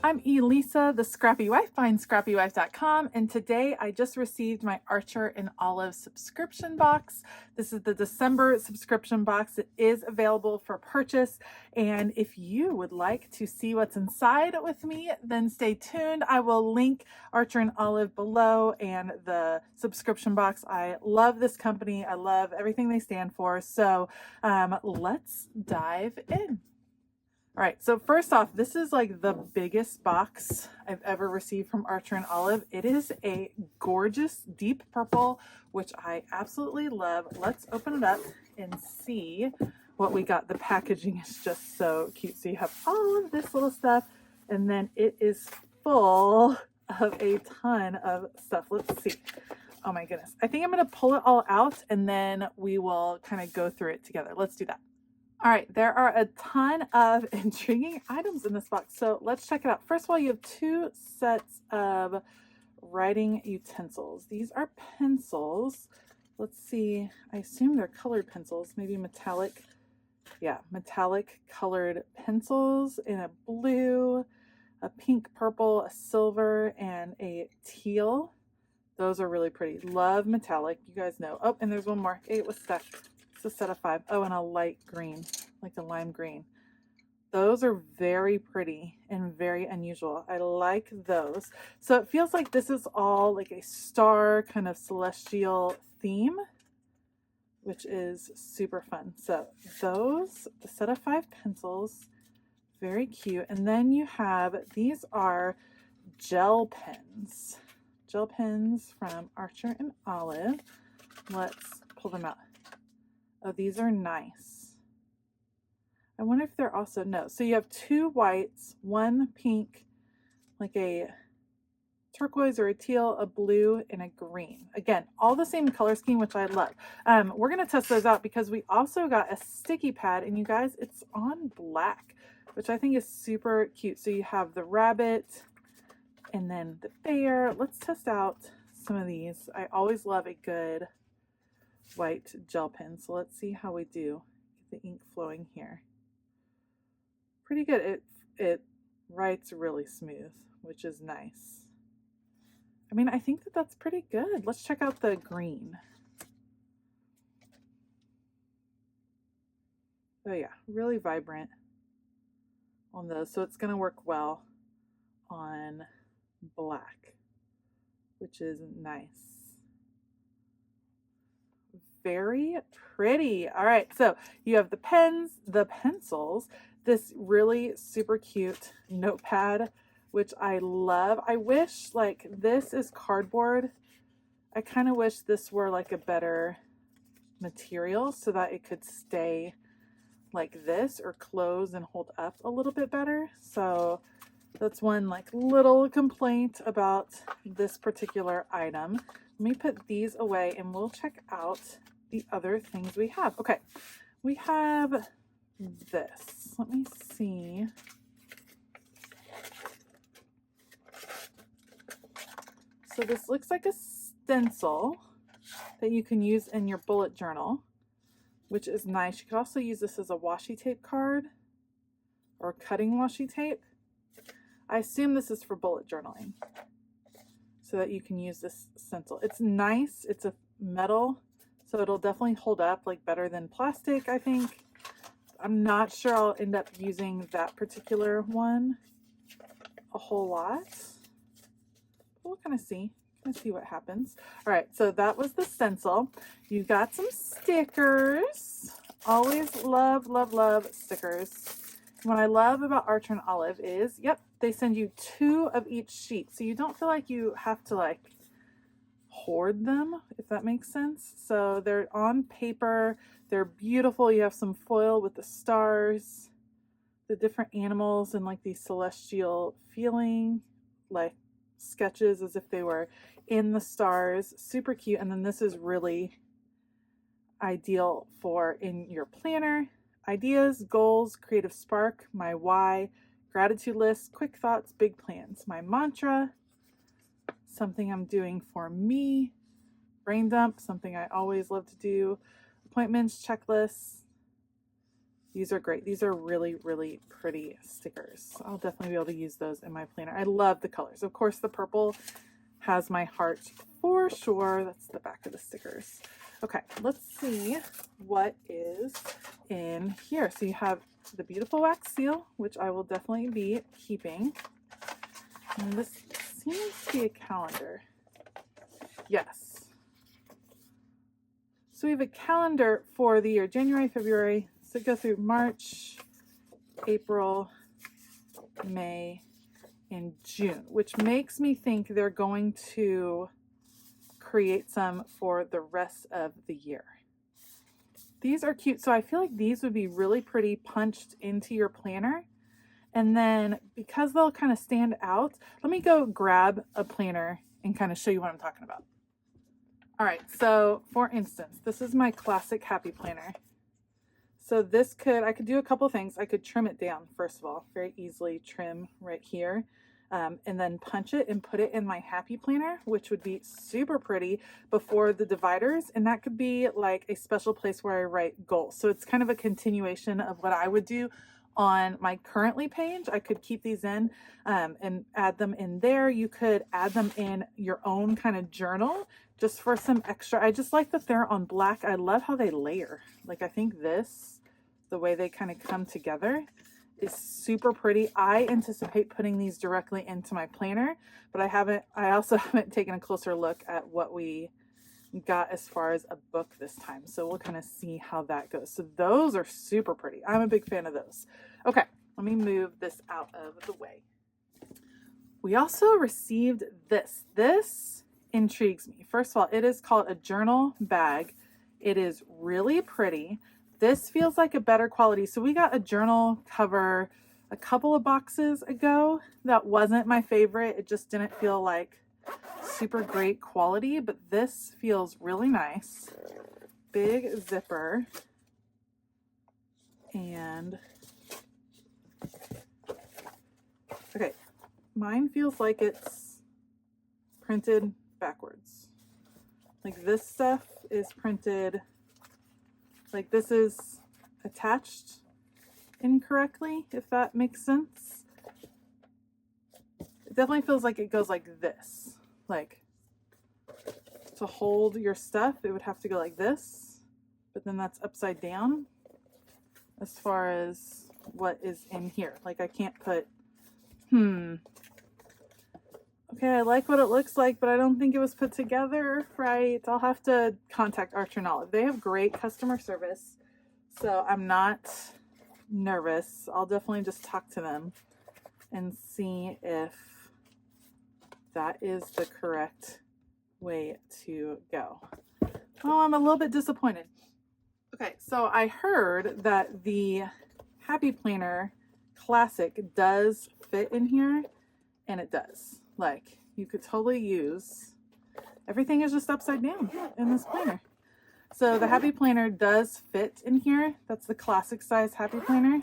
I'm Elisa, the Scrappy Wife, find ScrappyWife.com, and today I just received my Archer and Olive subscription box. This is the December subscription box. It is available for purchase, and if you would like to see what's inside with me, then stay tuned. I will link Archer and Olive below and the subscription box. I love this company. I love everything they stand for, so let's dive in. All right, so first off, this is like the biggest box I've ever received from Archer and Olive. It is a gorgeous deep purple, which I absolutely love. Let's open it up and see what we got. The packaging is just so cute. So you have all of this little stuff, and then it is full of a ton of stuff. Let's see. Oh my goodness. I think I'm going to pull it all out, and then we will kind of go through it together. Let's do that. All right, there are a ton of intriguing items in this box, so let's check it out. First of all, you have two sets of writing utensils. These are pencils. Let's see, I assume they're colored pencils, maybe metallic. Yeah, metallic colored pencils in a blue, a pink, purple, a silver, and a teal. Those are really pretty. Love metallic, you guys know. Oh, and there's one more. It was stuck. It's a set of 5. Oh, and a light green, like a lime green. Those are very pretty and very unusual. I like those. So it feels like this is all like a star kind of celestial theme, which is super fun. So those, the set of 5 pencils, very cute. And then you have, these are gel pens. Gel pens from Archer and Olive. Let's pull them out. Oh, these are nice. I wonder if they're also, no. So you have 2 whites, 1 pink, like a turquoise or a teal, a blue, and a green. Again, all the same color scheme, which I love. We're going to test those out because we also got a sticky pad, and you guys, it's on black, which I think is super cute. So you have the rabbit and then the bear. Let's test out some of these. I always love a good white gel pen. So let's see how we do. Get the ink flowing here. Pretty good. It writes really smooth, which is nice. I mean, I think that that's pretty good. Let's check out the green. Oh yeah, really vibrant on those. So it's going to work well on black, which is nice. Very pretty. All right, so you have the pens, the pencils, this really super cute notepad, which I love. I wish, like, this is cardboard. I kind of wish this were like a better material so that it could stay like this or close and hold up a little bit better. So that's one like little complaint about this particular item. Let me put these away and we'll check out the other things we have. Okay, we have this. Let me see. So this looks like a stencil that you can use in your bullet journal, which is nice. You could also use this as a washi tape card or cutting washi tape. I assume this is for bullet journaling so that you can use this stencil. It's nice. It's a metal, so it'll definitely hold up like better than plastic, I think. I'm not sure I'll end up using that particular one a whole lot. We'll kind of see. See what happens. All right, so that was the stencil. You got some stickers. Always love, love, love stickers. What I love about Archer and Olive is, yep, they send you 2 of each sheet, so you don't feel like you have to like hoard them, if that makes sense. So they're on paper. They're beautiful. You have some foil with the stars, the different animals, and like these celestial feeling, like sketches as if they were in the stars. Super cute. And then this is really ideal for in your planner. Ideas, goals, creative spark, my why, gratitude list, quick thoughts, big plans, my mantra, something I'm doing for me, brain dump, something I always love to do, appointments, checklists, These are great. These are really, really pretty stickers. I'll definitely be able to use those in my planner. I love the colors. Of course, the purple has my heart for sure. That's the back of the stickers. Okay, let's see what is in here. So you have the beautiful wax seal, which I will definitely be keeping. And this seems to be a calendar. Yes. So we have a calendar for the year January, February. So go through March, April, May, and June, which makes me think they're going to create some for the rest of the year. These are cute. So I feel like these would be really pretty punched into your planner. And then because they'll kind of stand out, let me go grab a planner and kind of show you what I'm talking about. All right, so for instance, this is my classic happy planner. So this I could do a couple things. I could trim it down, first of all, very easily trim right here, and then punch it and put it in my happy planner, which would be super pretty before the dividers. And that could be like a special place where I write goals. So it's kind of a continuation of what I would do on my currently page. I could keep these in and add them in there. You could add them in your own kind of journal just for some extra. I just like that they're on black. I love how they layer. Like I think this, the way they kind of come together is super pretty. I anticipate putting these directly into my planner, but I also haven't taken a closer look at what we got as far as a book this time. So we'll kind of see how that goes. So those are super pretty. I'm a big fan of those. Okay, let me move this out of the way. We also received this. This intrigues me. First of all, it is called a journal bag. It is really pretty. This feels like a better quality. So we got a journal cover a couple of boxes ago. That wasn't my favorite. It just didn't feel like super great quality, but this feels really nice. Big zipper. And okay, mine feels like it's printed backwards. Like this stuff is printed, like this is attached incorrectly, if that makes sense. It definitely feels like it goes like this. Like to hold your stuff, it would have to go like this, but then that's upside down as far as what is in here. Like I can't put, okay, I like what it looks like, but I don't think it was put together right. I'll have to contact Archer and Olive. They have great customer service, so I'm not nervous. I'll definitely just talk to them and see if that is the correct way to go. Oh, I'm a little bit disappointed. Okay, so I heard that the Happy Planner Classic does fit in here, and it does. Like, you could totally use, everything is just upside down in this planner. So the Happy Planner does fit in here. That's the classic size Happy Planner.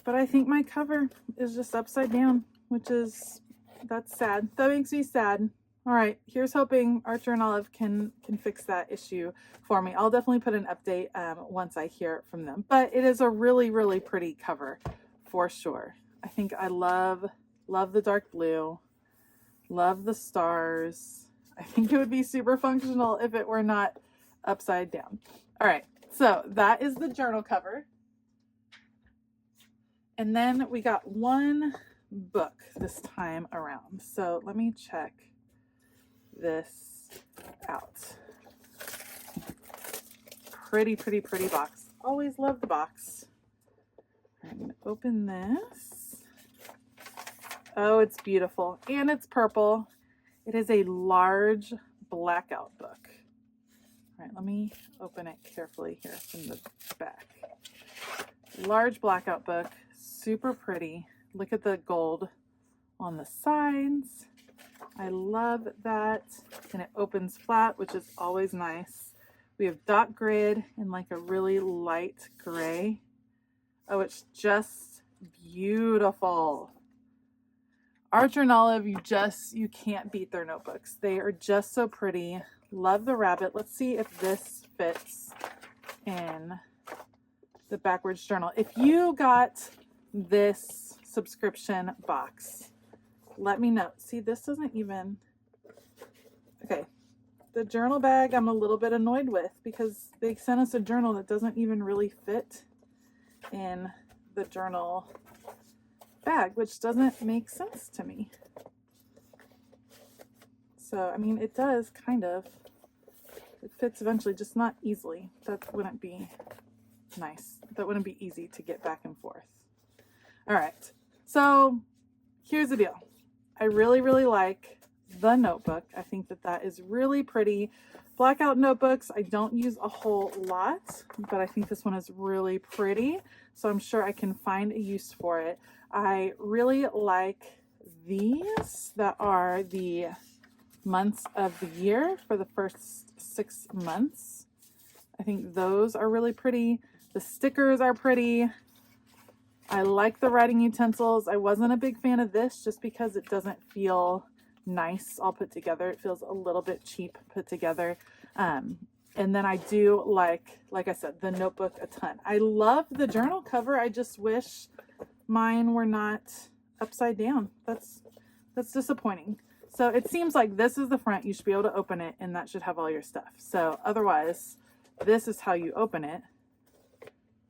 But I think my cover is just upside down, which is, that's sad. That makes me sad. All right, here's hoping Archer and Olive can fix that issue for me. I'll definitely put an update once I hear from them. But it is a really, really pretty cover for sure. I think I love the dark blue, love the stars. I think it would be super functional if it were not upside down. All right, so that is the journal cover. And then we got one book this time around. So let me check this out. Pretty, pretty, pretty box. Always love the box. I'm gonna open this. Oh, it's beautiful. And it's purple. It is a large blackout book. All right, let me open it carefully here from the back. Large blackout book, super pretty. Look at the gold on the sides. I love that. And it opens flat, which is always nice. We have dot grid in like a really light gray. Oh, it's just beautiful. Archer and Olive, you can't beat their notebooks. They are just so pretty. Love the rabbit. Let's see if this fits in the backwards journal. If you got this subscription box, let me know. See, this doesn't even, okay. The journal bag I'm a little bit annoyed with because they sent us a journal that doesn't even really fit in the journal bag, which doesn't make sense to me. So, I mean, it does kind of, it fits eventually, just not easily. That wouldn't be nice. That wouldn't be easy to get back and forth. All right, so here's the deal. I really, really like the notebook. I think that that is really pretty. Blackout notebooks, I don't use a whole lot, but I think this one is really pretty. So I'm sure I can find a use for it. I really like these that are the months of the year for the first 6 months. I think those are really pretty. The stickers are pretty. I like the writing utensils. I wasn't a big fan of this just because it doesn't feel nice all put together. It feels a little bit cheap put together. And then I do like I said, the notebook a ton. I love the journal cover. I just wish mine were not upside down. That's disappointing. So it seems like this is the front. You should be able to open it and that should have all your stuff. So otherwise, this is how you open it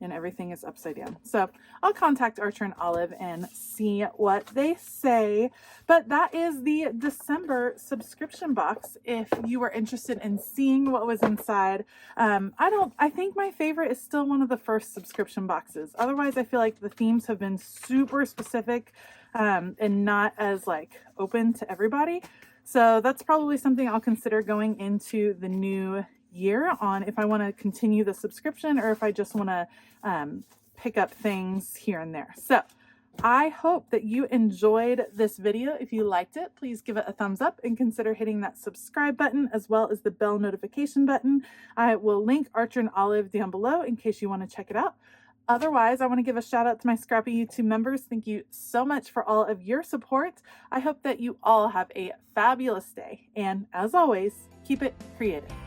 and everything is upside down. So I'll contact Archer and Olive and see what they say. But that is the December subscription box. If you were interested in seeing what was inside, I think my favorite is still one of the first subscription boxes. Otherwise, I feel like the themes have been super specific and not as like open to everybody. So that's probably something I'll consider going into the new year on, if I want to continue the subscription or if I just want to pick up things here and there. So I hope that you enjoyed this video. If you liked it, please give it a thumbs up and consider hitting that subscribe button as well as the bell notification button. I will link Archer and Olive down below in case you want to check it out. Otherwise, I want to give a shout out to my Scrappy YouTube members. Thank you so much for all of your support. I hope that you all have a fabulous day. And as always, keep it creative.